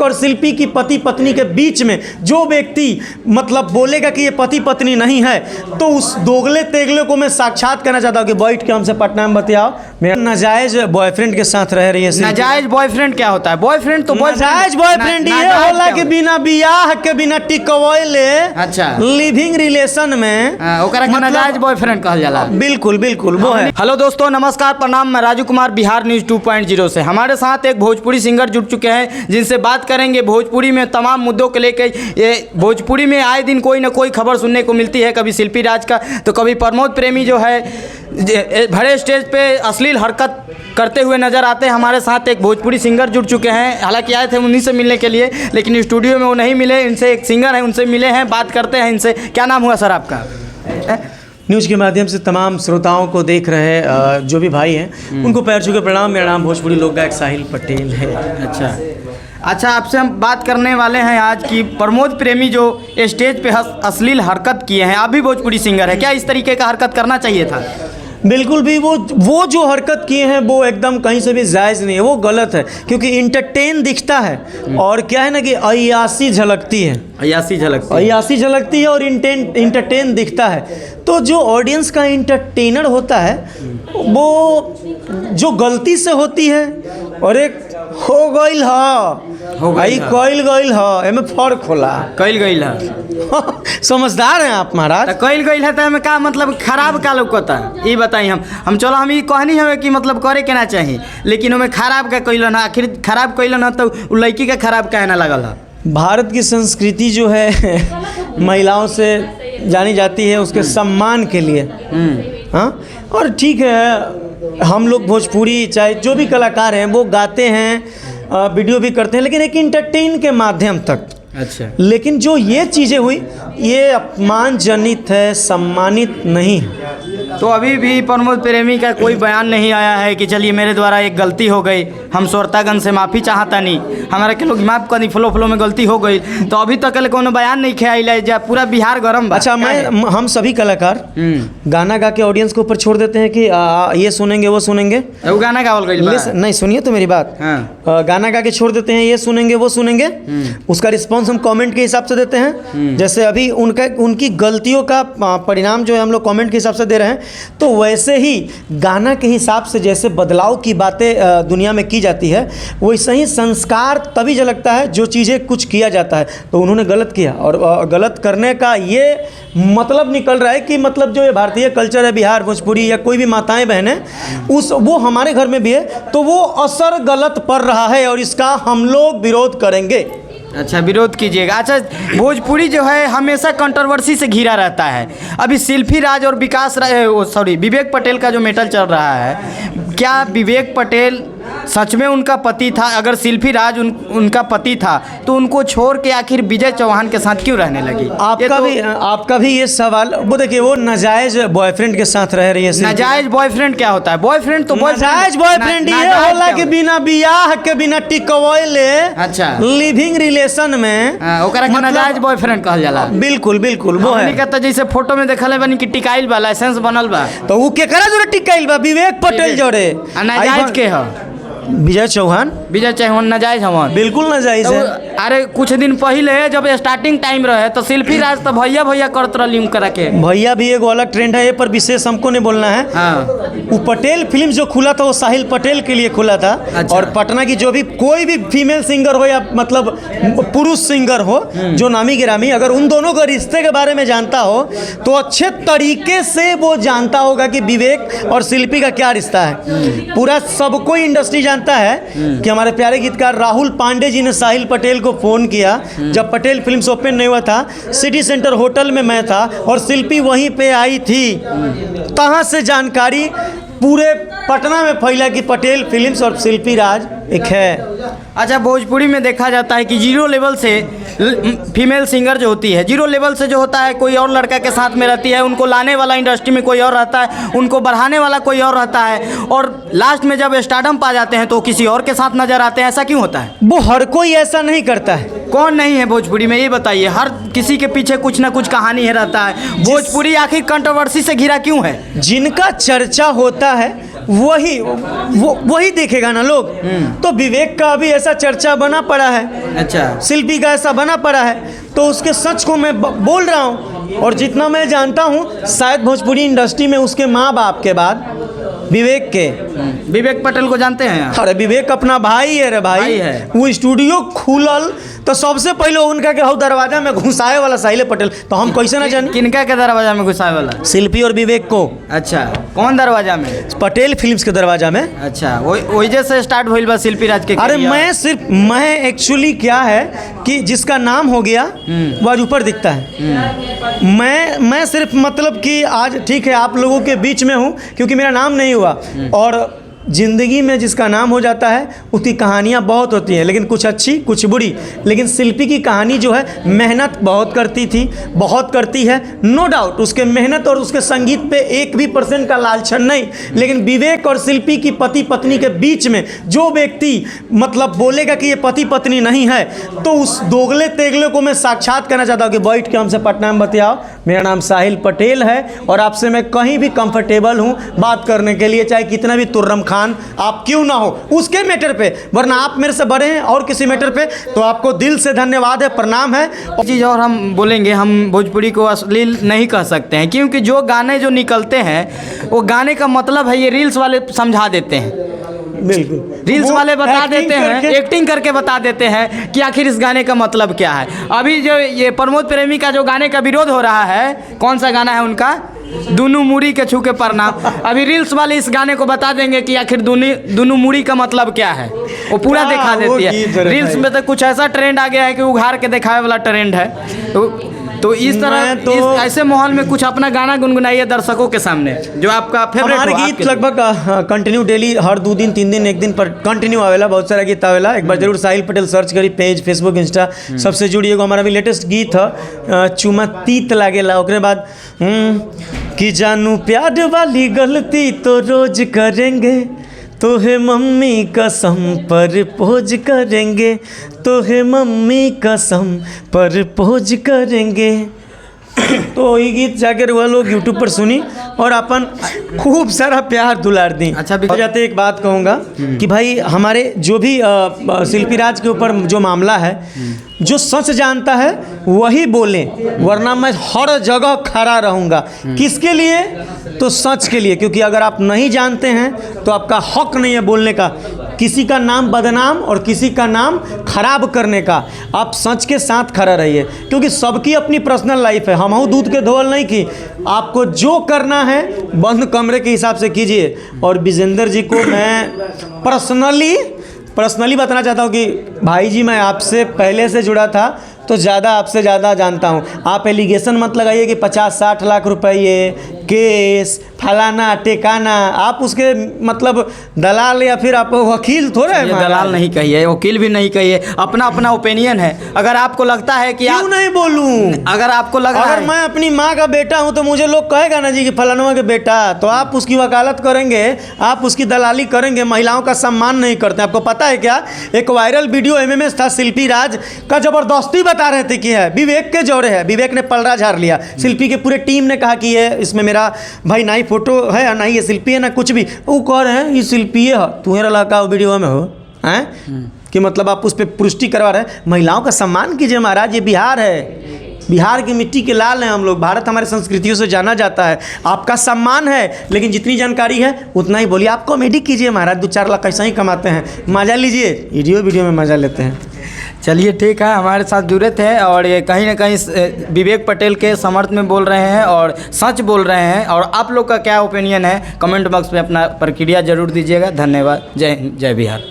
और शिल्पी की पति पत्नी के बीच में जो व्यक्ति मतलब बोलेगा कि ये पति पत्नी नहीं है, तो उस दोगले तेगले को मैं साक्षात कहना चाहता हूँ कि बैठ के हमसे पटना में बतियाओ, मेरा नाजायज बॉयफ्रेंड के साथ रह रही है। नाजायज बॉयफ्रेंड क्या होता है? बॉयफ्रेंड तो नाजायज बॉयफ्रेंड ये होला कि बिना बियाह के बिना टिकवले अच्छा लिविंग रिलेशन में ओकरा के नाजायज बॉयफ्रेंड कहल जाला। बिल्कुल बिल्कुल वो है। हेलो दोस्तों, नमस्कार, प्रणाम। मैं राजू कुमार, बिहार न्यूज़ 2.0 से। हमारे साथ एक भोजपुरी सिंगर जुड़ चुके हैं जिनसे बात करेंगे भोजपुरी में तमाम मुद्दों को लेकर। ये भोजपुरी में आए दिन कोई ना कोई खबर सुनने को मिलती है, कभी शिल्पी राज का तो कभी प्रमोद प्रेमी जो है बड़े स्टेज पे अश्लील हरकत करते हुए नजर आते हैं। हमारे साथ एक भोजपुरी सिंगर जुड़ चुके हैं, हालांकि आए थे उन्हीं से मिलने के लिए, लेकिन स्टूडियो में वो नहीं मिले। इनसे एक सिंगर है, उनसे मिले हैं, बात करते हैं इनसे। क्या नाम हुआ सर आपका? न्यूज़ के माध्यम से तमाम श्रोताओं को देख रहे जो भी भाई हैं उनको पैर छू के प्रणाम। मेरा नाम भोजपुरी लोक गायक साहिल पटेल है। अच्छा, आपसे हम बात करने वाले हैं आज की प्रमोद प्रेमी जो स्टेज पे अश्लील हरकत किए हैं। आप भी भोजपुरी सिंगर है, क्या इस तरीके का हरकत करना चाहिए था? बिल्कुल भी वो जो हरकत किए हैं वो एकदम कहीं से भी जायज़ नहीं है, वो गलत है। क्योंकि इंटरटेन दिखता है और क्या है ना कि अय्यासी झलकती है, अय्यासी झलकती है और इंटरटेन दिखता है। तो जो ऑडियंस का इंटरटेनर होता है वो जो गलती से होती है और एक हो गईल आई कईल गईल है, एमे फर्क होला। कईल गईल है समझदार हैं आप महाराज। तो कईल गईल है तो एमे का मतलब खराब का लौकता है? ये बताइए। हम चलो हम ये कहनी हमें कि मतलब करे के ना चाहिए, लेकिन हमें खराब का कैलन है। आखिर खराब कैलन है तो लड़की का खराब कहना लगल है। भारत की संस्कृति जो है महिलाओं से जानी जाती है उसके सम्मान के लिए। हाँ, और ठीक है, हम लोग भोजपुरी चाहे जो भी कलाकार हैं वो गाते हैं, वीडियो भी करते हैं, लेकिन एक इंटरटेन के माध्यम तक। अच्छा, लेकिन जो ये चीज़ें हुई ये अपमानजनित है, सम्मानित नहीं है। तो अभी भी प्रमोद प्रेमी का कोई बयान नहीं आया है कि चलिए मेरे द्वारा एक गलती हो गई, हम श्रोतागण से माफ़ी चाहता नहीं, हमारा के लोग माफ़ कर दी, फ्लो में गलती हो गई। तो अभी तक कोनो बयान नहीं खेल जा, पूरा बिहार गरम बा। अच्छा, हम सभी कलाकार गाना गा के ऑडियंस के ऊपर छोड़ देते हैं कि ये सुनेंगे वो सुनेंगे। वो गाना गावल गई नहीं, सुनिए तो मेरी बात। गाना गा के छोड़ देते हैं, ये सुनेंगे वो सुनेंगे। उसका रिस्पॉन्स हम कमेंट के हिसाब से देते हैं। जैसे अभी उनकी गलतियों का परिणाम जो है हम लोग कमेंट के हिसाब से दे रहे हैं, तो वैसे ही गाना के हिसाब से जैसे बदलाव की बातें दुनिया में की जाती है, वैसे ही संस्कार तभी झलकता है जो चीज़ें कुछ किया जाता है। तो उन्होंने गलत किया और गलत करने का ये मतलब निकल रहा है कि मतलब जो ये भारतीय कल्चर है, बिहार भोजपुरी या कोई भी माताएं बहनें वो हमारे घर में भी है, तो वो असर गलत पड़ रहा है और इसका हम लोग विरोध करेंगे। अच्छा, विरोध कीजिएगा। अच्छा, भोजपुरी जो है हमेशा कंट्रोवर्सी से घिरा रहता है। अभी शिल्पी राज और विवेक पटेल का जो मेटल चल रहा है, क्या विवेक पटेल सच में उनका पति था? अगर शिल्पी राज उनका पति था तो उनको छोड़ के आखिर विजय चौहान के साथ क्यों रहने लगी? आपका भी ये सवाल, वो देखिए वो नाजायज बॉयफ्रेंड के साथ रह रही है। नाजायज बॉयफ्रेंड क्या होता है? बॉयफ्रेंड तो नाजायज बॉयफ्रेंड ये होला कि बिना बियाह के बिना टिकवले अच्छा लिविंग रिलेशन में ओकरा के नाजायज बॉयफ्रेंड कहल जाला। बिल्कुल बिल्कुल वो है। कहता जैसे फोटो में देखले बनी कि टिकाइल बा, लाइसेंस बनल बा, तो वो केकरा जोरे टिकाइल बा? विवेक पटेल जोरे। नाजायज के है विजय चौहान नाजायज हवन, बिल्कुल नाजायज है। अरे कुछ दिन पहले जब स्टार्टिंग टाइम रहे तो शिल्पी राज तो भैया करत रही करा के। भैया भी एगो अलग ट्रेंड है, ये पर विशेष हमको नहीं बोलना है। वो पटेल फिल्म जो खुला था वो साहिल पटेल के लिए खुला था। अच्छा। और पटना की जो भी कोई भी फीमेल सिंगर हो या मतलब पुरुष सिंगर हो जो नामी गिरामी, अगर उन दोनों के रिश्ते के बारे में जानता हो तो अच्छे तरीके से वो जानता होगा कि विवेक और शिल्पी का क्या रिश्ता है। पूरा सबको इंडस्ट्री जानता है कि हमारे प्यारे गीतकार राहुल पांडे जी ने साहिल पटेल को फ़ोन किया जब पटेल फिल्म्स ओपन नहीं हुआ था। सिटी सेंटर होटल में मैं था और शिल्पी वहीं पे आई थी। तहाँ से जानकारी पूरे पटना में फैला कि पटेल फिल्म्स और शिल्पी राज एक है। अच्छा, भोजपुरी में देखा जाता है कि जीरो लेवल से फीमेल सिंगर जो होती है, जीरो लेवल से जो होता है कोई और लड़का के साथ में रहती है, उनको लाने वाला इंडस्ट्री में कोई और रहता है, उनको बढ़ाने वाला कोई और रहता है, और लास्ट में जब स्टारडम पा जाते हैं तो किसी और के साथ नजर आते हैं। ऐसा क्यों होता है? वो हर कोई ऐसा नहीं करता है। कौन नहीं है भोजपुरी में, ये बताइए। हर किसी के पीछे कुछ ना कुछ कहानी है रहता है। भोजपुरी आखिर कंट्रोवर्सी से घिरा क्यों है? जिनका चर्चा होता है वही देखेगा ना लोग। तो विवेक का अभी ऐसा चर्चा बना पड़ा है, अच्छा, शिल्पी का ऐसा बना पड़ा है, तो उसके सच को मैं बोल रहा हूँ। और जितना मैं जानता हूँ शायद भोजपुरी इंडस्ट्री में उसके माँ बाप के बाद विवेक के, विवेक पटेल को जानते हैं? अरे विवेक अपना भाई है रे भाई है। वो स्टूडियो खुलल तो सबसे पहले उनका के हो दरवाजा में घुसाए वाला साहिल पटेल, तो हम कैसे ना जाने। किनका के दरवाजा में घुसाए वाला? शिल्पी और विवेक को। अच्छा, कौन दरवाजा में? पटेल फिल्म्स के दरवाजा में। अच्छा, वही से स्टार्ट होइल बा शिल्पी राज के। अरे मैं एक्चुअली क्या है कि जिसका नाम हो गया वो आज ऊपर दिखता है। मैं सिर्फ मतलब कि आज ठीक है आप लोगों के बीच में हूँ क्योंकि मेरा नाम नहीं हुआ, और ज़िंदगी में जिसका नाम हो जाता है उसकी कहानियाँ बहुत होती हैं, लेकिन कुछ अच्छी कुछ बुरी। लेकिन शिल्पी की कहानी जो है मेहनत बहुत करती थी, बहुत करती है, नो डाउट। उसके मेहनत और उसके संगीत पे 1% का लालछन नहीं। लेकिन विवेक और शिल्पी की पति पत्नी के बीच में जो व्यक्ति मतलब बोलेगा कि ये पति पत्नी नहीं है, तो उस दोगले तेगले को मैं साक्षात करना चाहता हूँ कि बैठ के हमसे पटना में बतियाओ। मेरा नाम साहिल पटेल है और आपसे मैं कहीं भी कंफर्टेबल हूँ बात करने के लिए, चाहे कितना भी तुर्रम खान आप क्यों ना हो उसके मैटर पे, वरना आप मेरे से बड़े हैं और किसी मैटर पे, तो आपको दिल से धन्यवाद है, प्रणाम है। चीज़ और हम बोलेंगे, हम भोजपुरी को अश्लील नहीं कह सकते हैं क्योंकि जो गाने जो निकलते हैं वो गाने का मतलब है, ये रील्स वाले समझा देते हैं। बिल्कुल, रील्स वाले बता देते हैं, एक्टिंग करके बता देते हैं कि आखिर इस गाने का मतलब क्या है। अभी जो ये प्रमोद प्रेमी का जो गाने का विरोध हो रहा है, कौन सा गाना है उनका, दुनू मुड़ी के छू के प्रणाम, अभी रील्स वाले इस गाने को बता देंगे कि आखिर दुनू मुड़ी का मतलब क्या है, वो पूरा दिखा देती है। रील्स में तो कुछ ऐसा ट्रेंड आ गया है कि उघार के दिखावे वाला ट्रेंड है। तो इस तरह ऐसे माहौल में कुछ अपना गाना गुनगुनाइए दर्शकों के सामने जो आपका फेवरेट हो। हमारे गीत लगभग कंटिन्यू डेली हर 2 दिन 3 दिन 1 दिन पर कंटिन्यू आवेला, बहुत सारा गीत आवेला। एक बार जरूर साहिल पटेल सर्च करी, पेज फेसबुक इंस्टा सबसे जुड़िएगा। हमारा भी लेटेस्ट गीत है चुमा तीत लागेला, ओकरे बाद कि जानू प्यार वाली गलती तो रोज करेंगे, तो है मम्मी कसम पर पोज करेंगे, तो है मम्मी कसम पर पोज करेंगे। तो ये गीत जाकर वह लोग यूट्यूब पर सुनी और अपन खूब सारा प्यार दुलार दी। अच्छा, जाते एक बात कहूँगा कि भाई हमारे जो भी शिल्पी राज के ऊपर जो मामला है, जो सच जानता है वही बोले, वरना मैं हर जगह खड़ा रहूँगा। किसके लिए? तो सच के लिए, क्योंकि अगर आप नहीं जानते हैं तो आपका हक नहीं है बोलने का, किसी का नाम बदनाम और किसी का नाम खराब करने का। आप सच के साथ खड़ा रहिए, क्योंकि सबकी अपनी पर्सनल लाइफ है। हम दूध के धोल नहीं की, आपको जो करना है बंद कमरे के हिसाब से कीजिए। और विजेंद्र जी को मैं पर्सनली बताना चाहता हूँ कि भाई जी मैं आपसे पहले से जुड़ा था तो ज़्यादा आपसे ज़्यादा जानता हूँ। आप एलिगेशन मत लगाइए कि 50-60 लाख रुपये केस फलाना टेकाना, आप उसके मतलब दलाल या फिर आप वकील थोड़े हैं। दलाल नहीं कहिए, वकील भी नहीं कहिए, अपना अपना ओपिनियन है। अगर आपको लगता है कि क्यों नहीं बोलूं, अगर आपको लग रहा है मैं अपनी माँ का बेटा हूं तो मुझे लोग कहेगा ना जी कि फलाना के बेटा, तो आप उसकी वकालत करेंगे, आप उसकी दलाली करेंगे, महिलाओं का सम्मान नहीं करते। आपको पता है क्या, एक वायरल वीडियो एमएमएस था, शिल्पी राज का जबरदस्ती बता रहे थे कि है विवेक के जोड़े है, विवेक ने पलड़ा झाड़ लिया। शिल्पी के पूरे टीम ने कहा कि ये इसमें मेरा भाई ना ही फोटो है ना ही ये शिल्पी है ना कुछ भी, वो कह रहे हैं ये शिल्पी है, तुम्हारा लड़का वीडियो में हो हैं कि मतलब आप उस पर पुष्टि करवा रहे हैं। महिलाओं का सम्मान कीजिए महाराज, ये बिहार है, बिहार की मिट्टी के लाल हैं हम लोग, भारत हमारे संस्कृतियों से जाना जाता है। आपका सम्मान है, लेकिन जितनी जानकारी है उतना ही बोलिए। आप कॉमेडी कीजिए महाराज, 2-4 लाख ऐसा ही कमाते हैं, मजा लीजिए, वीडियो में मजा लेते हैं। चलिए ठीक है, हमारे साथ जुड़े थे और ये कहीं ना कहीं विवेक पटेल के समर्थ में बोल रहे हैं और सच बोल रहे हैं। और आप लोग का क्या ओपिनियन है कमेंट बॉक्स में अपना प्रक्रिया जरूर दीजिएगा। धन्यवाद। जय हिंद, जय बिहार।